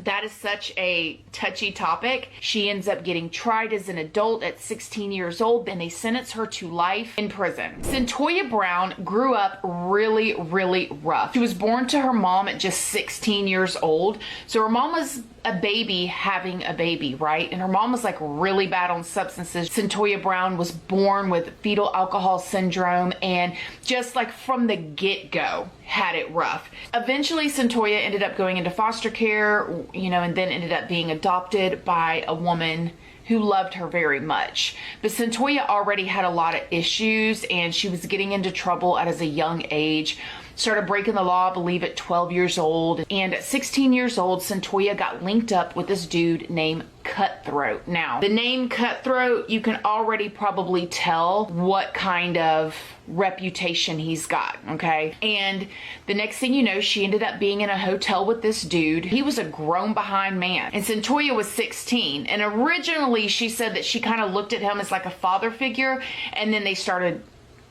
That is such a touchy topic. She ends up getting tried as an adult at 16 years old, and they sentence her to life in prison. Cyntoia Brown grew up really, really rough. She was born to her mom at just 16 years old. So her mom was a baby having a baby, right? And her mom was like really bad on substances. Cyntoia Brown was born with fetal alcohol syndrome, and just like from the get-go had it rough. Eventually Cyntoia ended up going into foster care, and then ended up being adopted by a woman who loved her very much. But Cyntoia already had a lot of issues, and she was getting into trouble at a young age. Started breaking the law, I believe, at 12 years old. And at 16 years old, Cyntoia got linked up with this dude named Cutthroat. Now, the name Cutthroat, you can already probably tell what kind of reputation he's got, okay? And the next thing you know, she ended up being in a hotel with this dude. He was a grown behind man, and Cyntoia was 16. And originally she said that she kind of looked at him as like a father figure, and then they started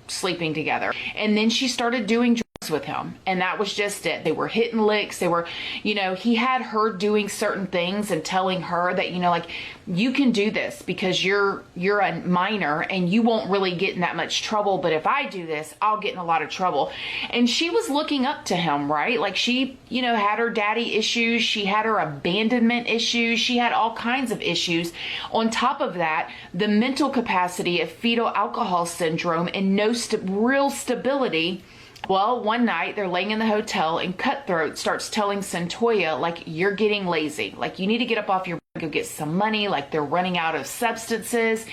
sleeping together. And then she started doing drugs with him, and that was just it. They were hitting licks. They were, he had her doing certain things and telling her that, like, you can do this because you're a minor and you won't really get in that much trouble, but if I do this, I'll get in a lot of trouble. And she was looking up to him, right? Like, she, had her daddy issues. She had her abandonment issues. She had all kinds of issues. On top of that, the mental capacity of fetal alcohol syndrome and no real stability. Well, one night they're laying in the hotel, and Cutthroat starts telling Cyntoia, like, you're getting lazy. Like, you need to get up off your butt, go get some money. Like, they're running out of substances.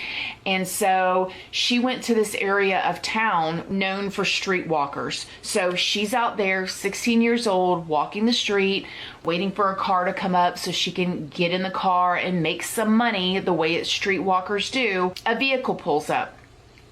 And so she went to this area of town known for streetwalkers. So she's out there, 16 years old, walking the street, waiting for a car to come up so she can get in the car and make some money the way streetwalkers do. A vehicle pulls up.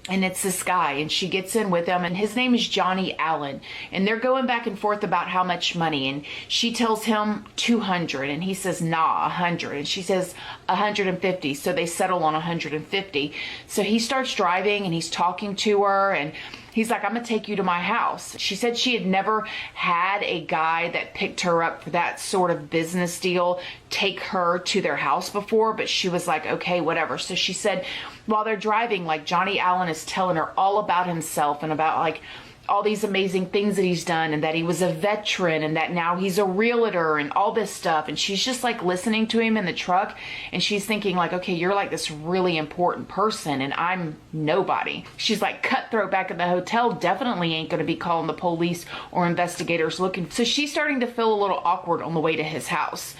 And it's this guy, and she gets in with him, and his name is Johnny Allen. And they're going back and forth about how much money. And she tells him 200, and he says, nah, 100. And she says 150. So they settle on 150. So he starts driving, and he's talking to her, and he's like, I'm going to take you to my house. She said she had never had a guy that picked her up for that sort of business deal take her to their house before, but she was like, okay, whatever. So she said while they're driving, like, Johnny Allen is telling her all about himself and about, like, all these amazing things that he's done, and that he was a veteran, and that now he's a realtor, and all this stuff. And she's just like listening to him in the truck, and she's thinking like, okay, you're like this really important person and I'm nobody. She's like, Cutthroat back at the hotel definitely ain't going to be calling the police or investigators looking. So she's starting to feel a little awkward on the way to his house.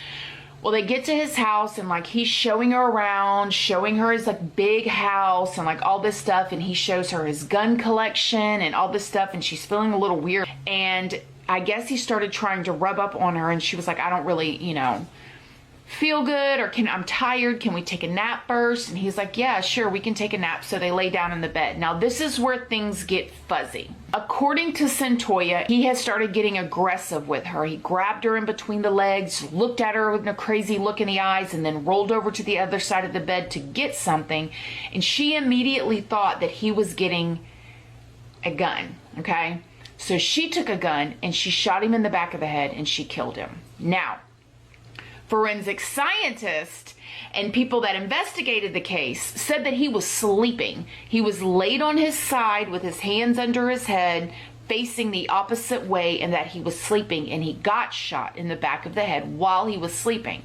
Well, they get to his house, and like, he's showing her around, showing her his like big house and like all this stuff. And he shows her his gun collection and all this stuff. And she's feeling a little weird. And I guess he started trying to rub up on her, and she was like, I don't really, feel good, or I'm tired. Can we take a nap first? And he's like, yeah, sure, we can take a nap. So they lay down in the bed. Now, this is where things get fuzzy. According to Cyntoia, he has started getting aggressive with her. He grabbed her in between the legs, looked at her with a crazy look in the eyes, and then rolled over to the other side of the bed to get something. And she immediately thought that he was getting a gun, okay? So she took a gun and she shot him in the back of the head, and she killed him. Now, forensic scientists and people that investigated the case said that he was sleeping. He was laid on his side with his hands under his head, facing the opposite way, and that he was sleeping, and he got shot in the back of the head while he was sleeping.